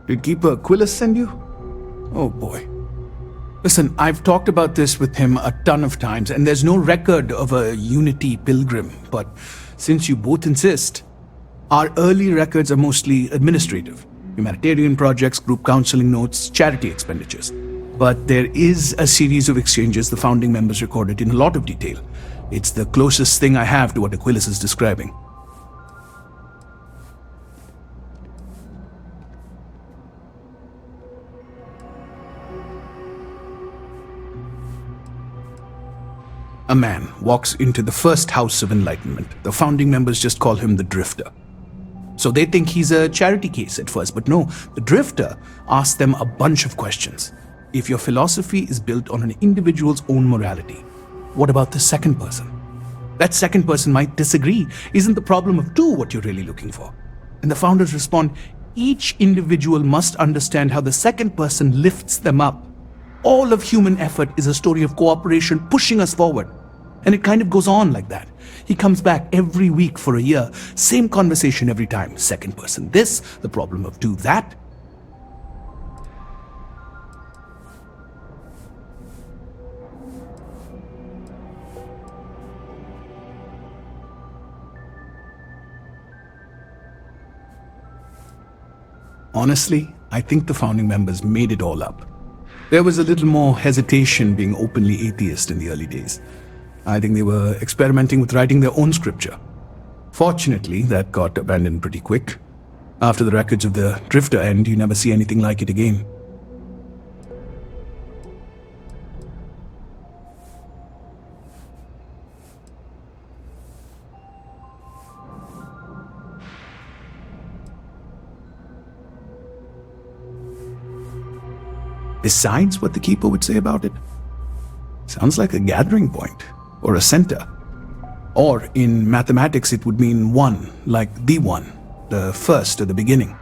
Did Keeper Aquilus send you? Oh boy. Listen, I've talked about this with him a ton of times, and there's no record of a Unity pilgrim, but since you both insist, our early records are mostly administrative. Humanitarian projects, group counseling notes, charity expenditures. But there is a series of exchanges the founding members recorded in a lot of detail. It's the closest thing I have to what Aquilus is describing. A man walks into the first house of enlightenment. The founding members just call him the Drifter. So they think he's a charity case at first, but no, the Drifter asks them a bunch of questions. If your philosophy is built on an individual's own morality, what about the second person? That second person might disagree. Isn't the problem of two what you're really looking for? And the founders respond, each individual must understand how the second person lifts them up. All of human effort is a story of cooperation pushing us forward. And it kind of goes on like that. He comes back every week for a year. Same conversation every time. Second person this, the problem of two that. Honestly, I think the founding members made it all up. There was a little more hesitation being openly atheist in the early days. I think they were experimenting with writing their own scripture. Fortunately, that got abandoned pretty quick. After the records of the Drifter end, you never see anything like it again. Besides what the Keeper would say about it, sounds like a gathering point, or a center. Or in mathematics it would mean one, like the one, the first or the beginning.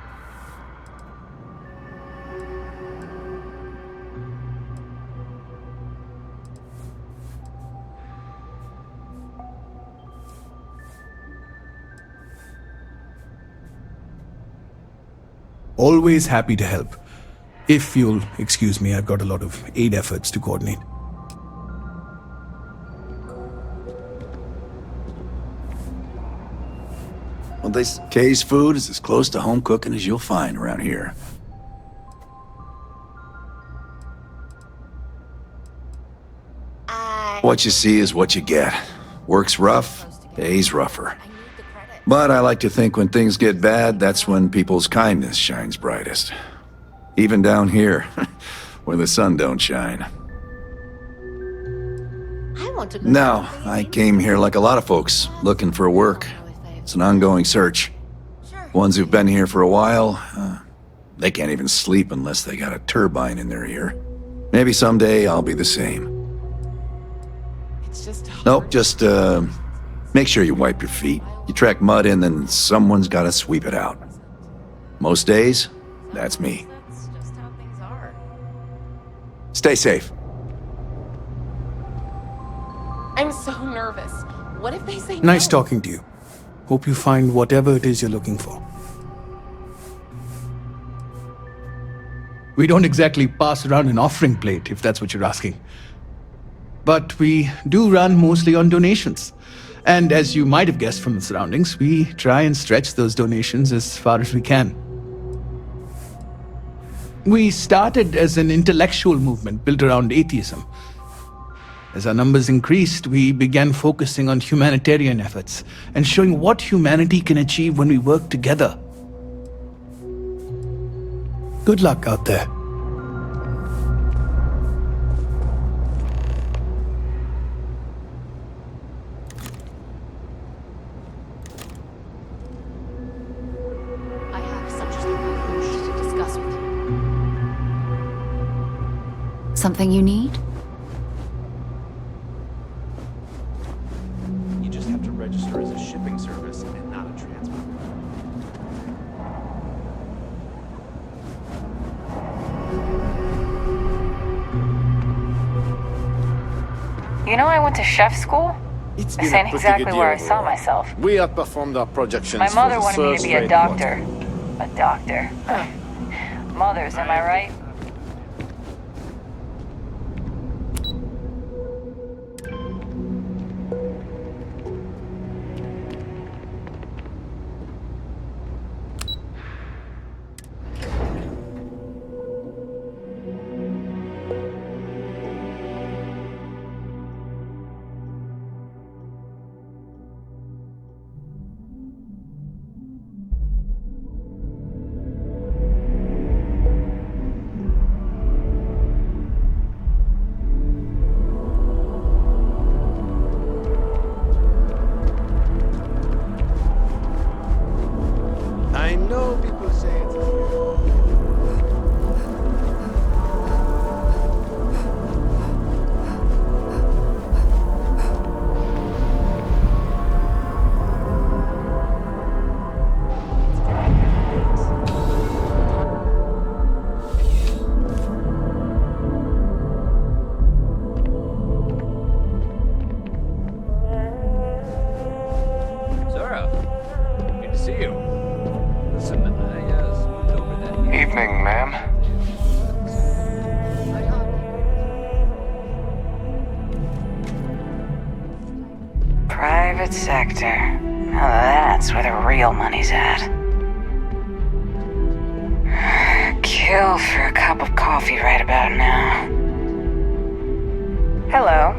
Always happy to help. If you'll excuse me, I've got a lot of aid efforts to coordinate. Well, this Kay's food is as close to home cooking as you'll find around here. What you see is what you get. Work's rough, pays rougher. But I like to think when things get bad, that's when people's kindness shines brightest. Even down here, where the sun don't shine. No, I came here like a lot of folks, looking for work. It's an ongoing search. Ones who've been here for a while, they can't even sleep unless they got a turbine in their ear. Maybe someday I'll be the same. Nope, just make sure you wipe your feet. You track mud in, then someone's gotta sweep it out. Most days, that's me. Stay safe. I'm so nervous. What if they say no? Nice talking to you. Hope you find whatever it is you're looking for. We don't exactly pass around an offering plate, if that's what you're asking. But we do run mostly on donations. And as you might have guessed from the surroundings, we try and stretch those donations as far as we can. We started as an intellectual movement built around atheism. As our numbers increased, we began focusing on humanitarian efforts and showing what humanity can achieve when we work together. Good luck out there. I have something I wish to discuss with you. Something you need? You just have to register as a shipping service and not a transport. You know I went to chef school? It's This ain't exactly where I saw myself. We outperformed our projections. My mother for the wanted me third to be a straight doctor. month. A doctor. Mothers, am I right? I know people say it's Zara, good to see you. Listen, I smoked over that. Evening, ma'am. Private sector. Now that's where the real money's at. Kill for a cup of coffee right about now. Hello.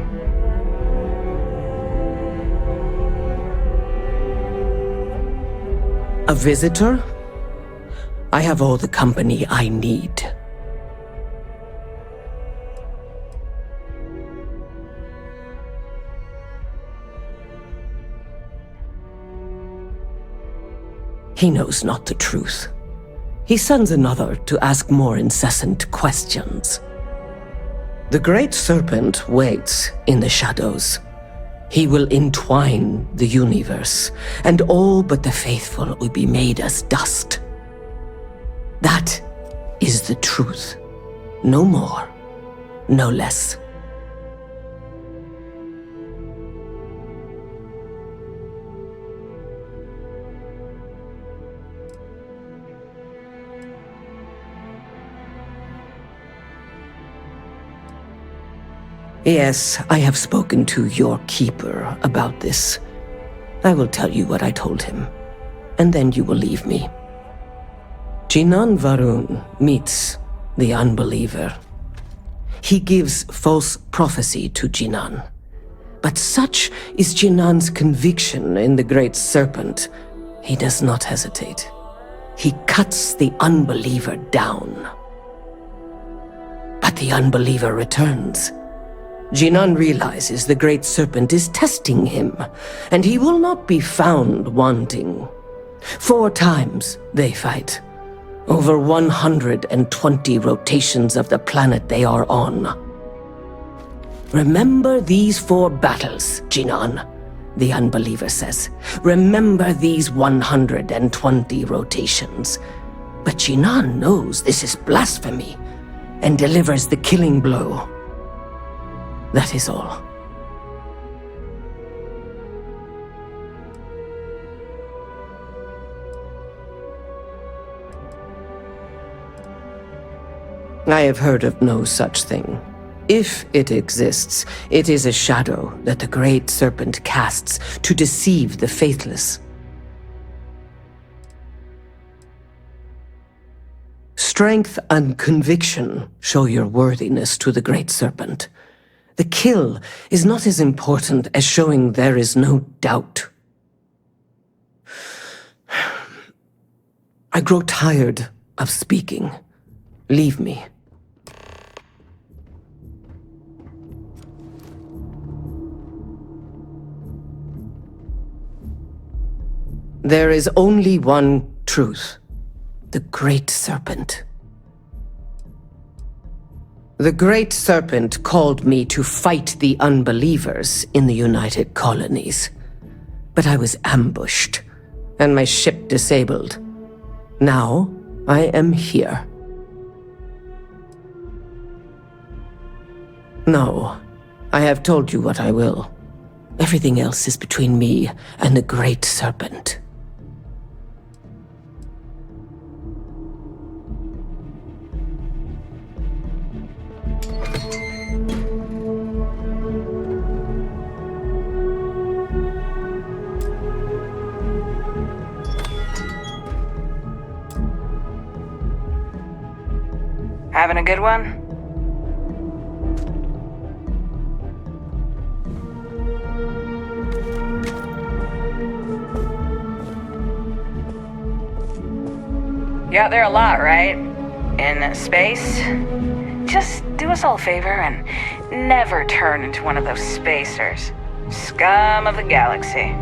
A visitor? I have all the company I need. He knows not the truth. He sends another to ask more incessant questions. The great serpent waits in the shadows. He will entwine the universe, and all but the faithful will be made as dust. That is the truth. No more, no less. Yes, I have spoken to your keeper about this. I will tell you what I told him, and then you will leave me. Jinan Varun meets the unbeliever. He gives false prophecy to Jinan. But such is Jinan's conviction in the great serpent, he does not hesitate. He cuts the unbeliever down. But the unbeliever returns. Jinan realizes the great serpent is testing him, and he will not be found wanting. 4 times they fight. Over 120 rotations of the planet they are on. Remember these 4 battles, Jinan, the unbeliever says. Remember these 120 rotations. But Jinan knows this is blasphemy, and delivers the killing blow. That is all. I have heard of no such thing. If it exists, it is a shadow that the great serpent casts to deceive the faithless. Strength and conviction show your worthiness to the great serpent. The kill is not as important as showing there is no doubt. I grow tired of speaking. Leave me. There is only one truth. The great serpent. The great serpent called me to fight the unbelievers in the United Colonies. But I was ambushed, and my ship disabled. Now, I am here. No, I have told you what I will. Everything else is between me and the great serpent. Having a good one? You're out there a lot, right? In space? Just do us all a favor and never turn into one of those spacers. Scum of the galaxy.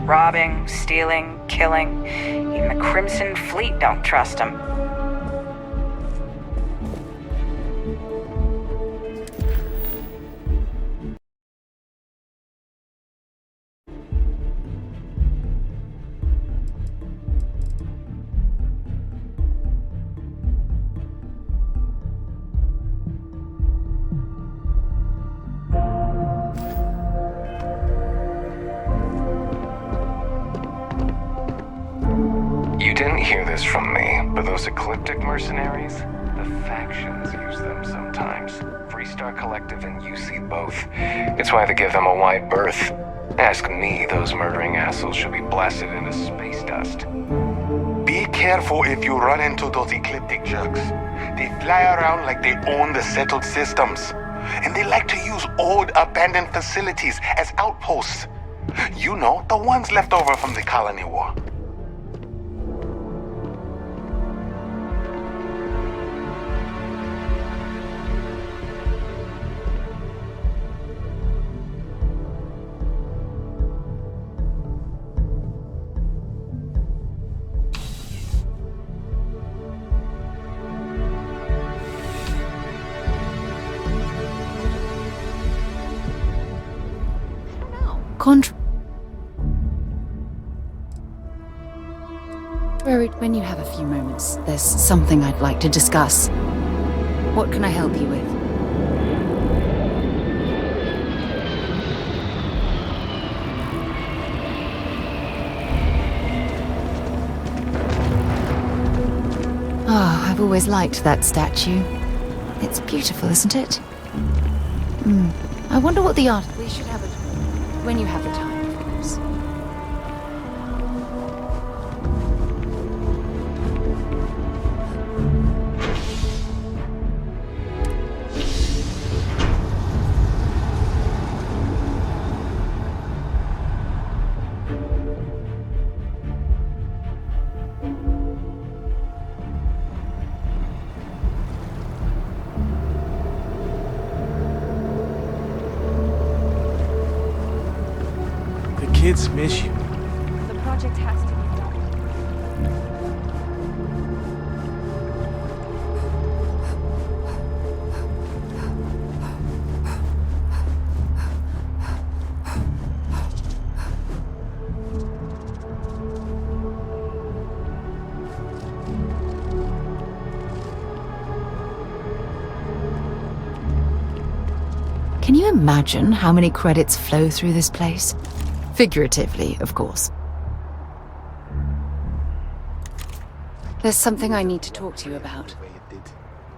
Robbing, stealing, killing. Even the Crimson Fleet don't trust them. You didn't hear this from me, but those ecliptic mercenaries, the factions use them sometimes. Freestar Collective and UC both. It's why they give them a wide berth. Ask me, those murdering assholes should be blasted into space dust. Be careful if you run into those ecliptic jerks. They fly around like they own the settled systems. And they like to use old abandoned facilities as outposts. You know, the ones left over from the colony war. When you have a few moments, there's something I'd like to discuss. What can I help you with? Oh, I've always liked that statue. It's beautiful, isn't it? I wonder what the art... We should have a talk. When you have the time, of course. Kids miss you. The project has to be done. Can you imagine how many credits flow through this place? Figuratively, of course. There's something I need to talk to you about.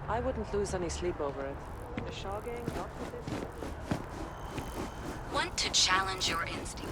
I wouldn't lose any sleep over it. The Shaw gang, not for this. Want to challenge your instinct.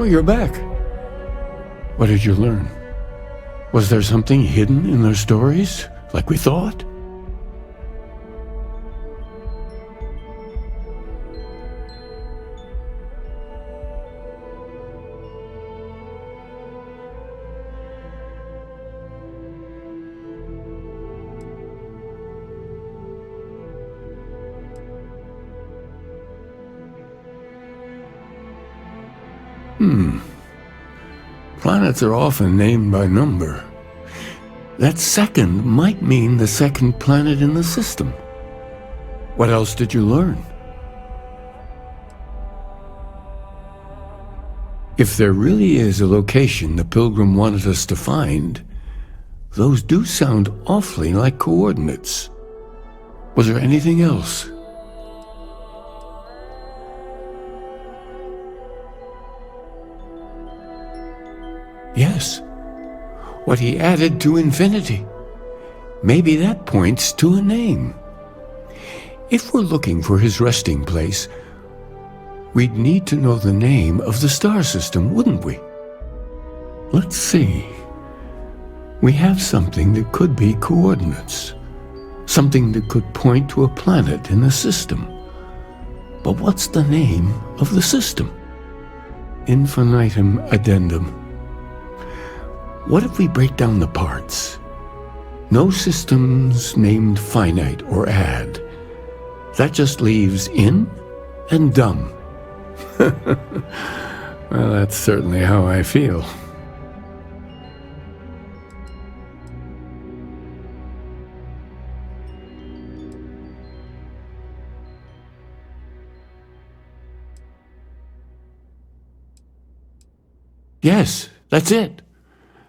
Well, you're back. What did you learn? Was there something hidden in their stories, like we thought? Planets are often named by number. That second might mean the second planet in the system. What else did you learn? If there really is a location the Pilgrim wanted us to find, those do sound awfully like coordinates. Was there anything else? Yes. What he added to infinity. Maybe that points to a name. If we're looking for his resting place, we'd need to know the name of the star system, wouldn't we? Let's see. We have something that could be coordinates. Something that could point to a planet in the system. But what's the name of the system? Infinitum addendum. What if we break down the parts? No systems named finite or add. That just leaves in and dumb. Well, that's certainly how I feel. Yes, that's it.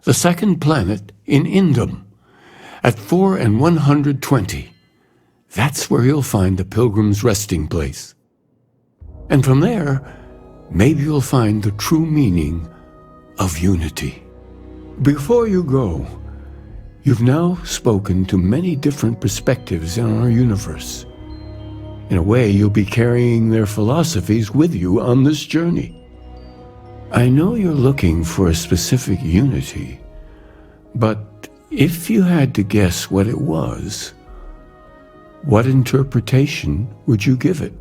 The second planet in Indum, at 4 and 120. That's where you'll find the Pilgrim's resting place. And from there, maybe you'll find the true meaning of unity. Before you go, you've now spoken to many different perspectives in our universe. In a way, you'll be carrying their philosophies with you on this journey. I know you're looking for a specific unity, but if you had to guess what it was, what interpretation would you give it?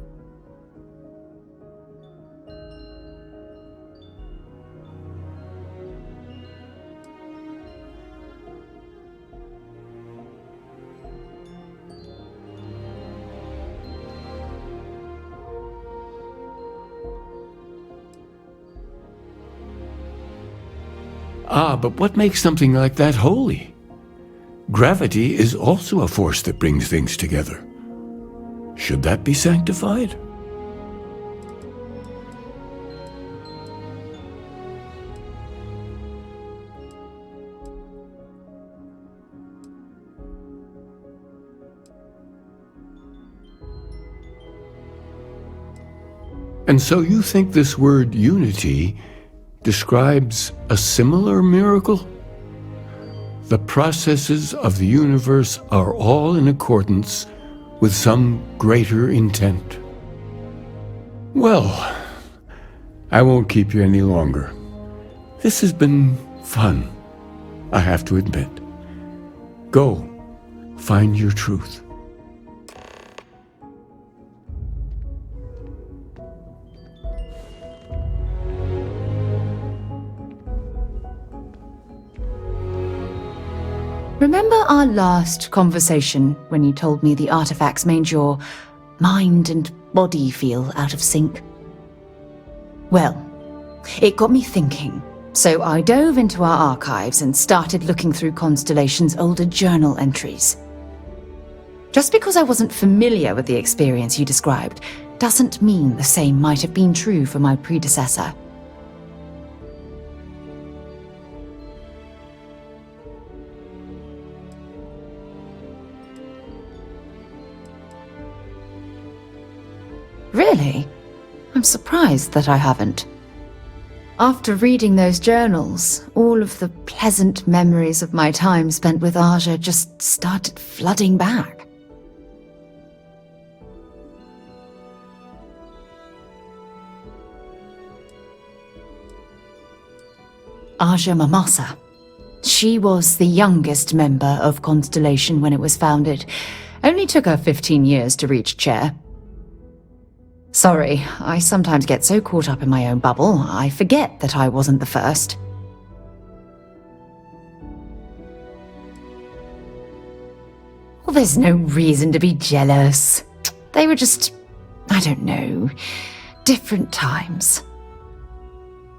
But what makes something like that holy? Gravity is also a force that brings things together. Should that be sanctified? And so you think this word unity describes a similar miracle? The processes of the universe are all in accordance with some greater intent. Well, I won't keep you any longer. This has been fun, I have to admit. Go, find your truth. Remember our last conversation when you told me the artifacts made your mind and body feel out of sync? Well, it got me thinking, so I dove into our archives and started looking through Constellation's older journal entries. Just because I wasn't familiar with the experience you described doesn't mean the same might have been true for my predecessor. Really? I'm surprised that I haven't. After reading those journals, all of the pleasant memories of my time spent with Aja just started flooding back. Aja Mamasa. She was the youngest member of Constellation when it was founded. Only took her 15 years to reach chair. Sorry, I sometimes get so caught up in my own bubble, I forget that I wasn't the first. Well, there's no reason to be jealous. They were just, I don't know, different times.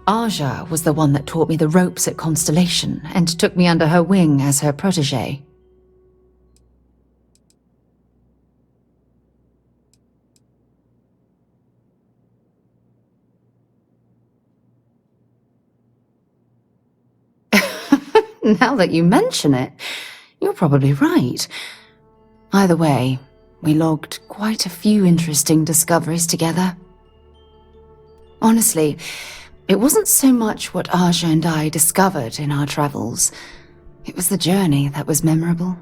Aja was the one that taught me the ropes at Constellation and took me under her wing as her protege. Now that you mention it, you're probably right. Either way, we logged quite a few interesting discoveries together. Honestly, it wasn't so much what Aja and I discovered in our travels. It was the journey that was memorable.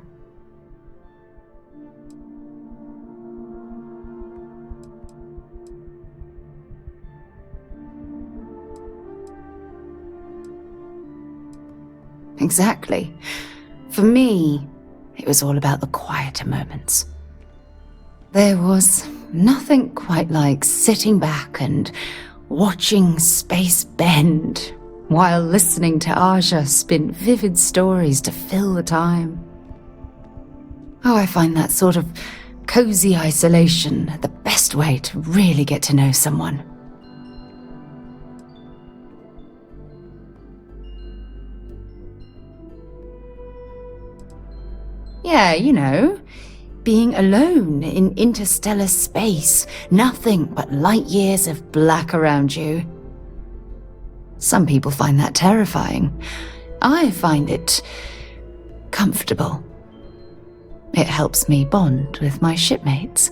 Exactly. For me, it was all about the quieter moments. There was nothing quite like sitting back and watching space bend while listening to Aja spin vivid stories to fill the time. Oh, I find that sort of cozy isolation the best way to really get to know someone. Yeah, you know, being alone in interstellar space, nothing but light years of black around you. Some people find that terrifying. I find it comfortable. It helps me bond with my shipmates.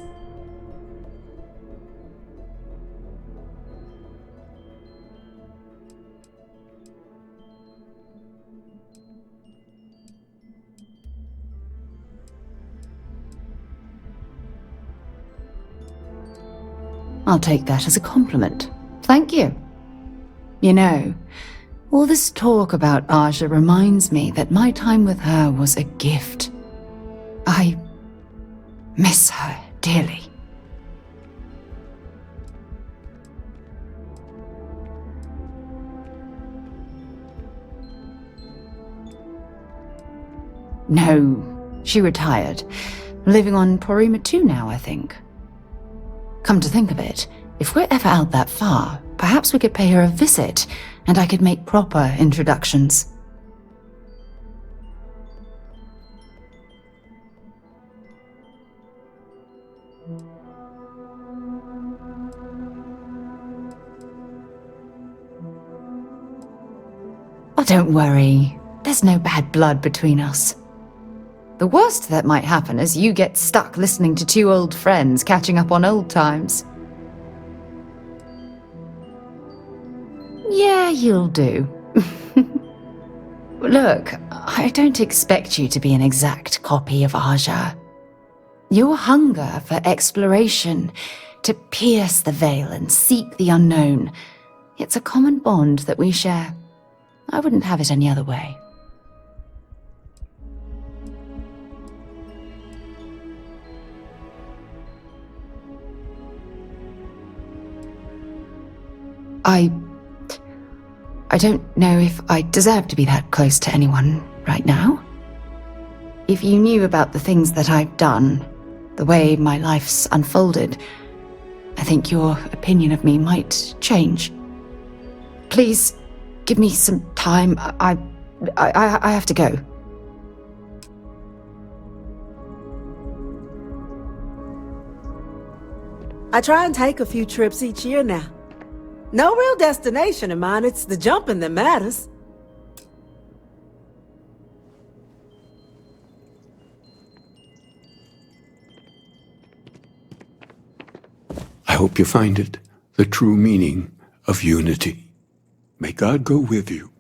I'll take that as a compliment. Thank you. You know, all this talk about Aja reminds me that my time with her was a gift. I miss her dearly. No, she retired. Living on Porima 2 now, I think. Come to think of it, if we're ever out that far, perhaps we could pay her a visit, and I could make proper introductions. Oh, don't worry. There's no bad blood between us. The worst that might happen is you get stuck listening to two old friends catching up on old times. Yeah, you'll do. Look, I don't expect you to be an exact copy of Aja. Your hunger for exploration, to pierce the veil and seek the unknown, it's a common bond that we share. I wouldn't have it any other way. I don't know if I deserve to be that close to anyone right now. If you knew about the things that I've done, the way my life's unfolded, I think your opinion of me might change. Please, give me some time. I have to go. I try and take a few trips each year now. No real destination in mind, it's the jumping that matters. I hope you find it the true meaning of unity. May God go with you.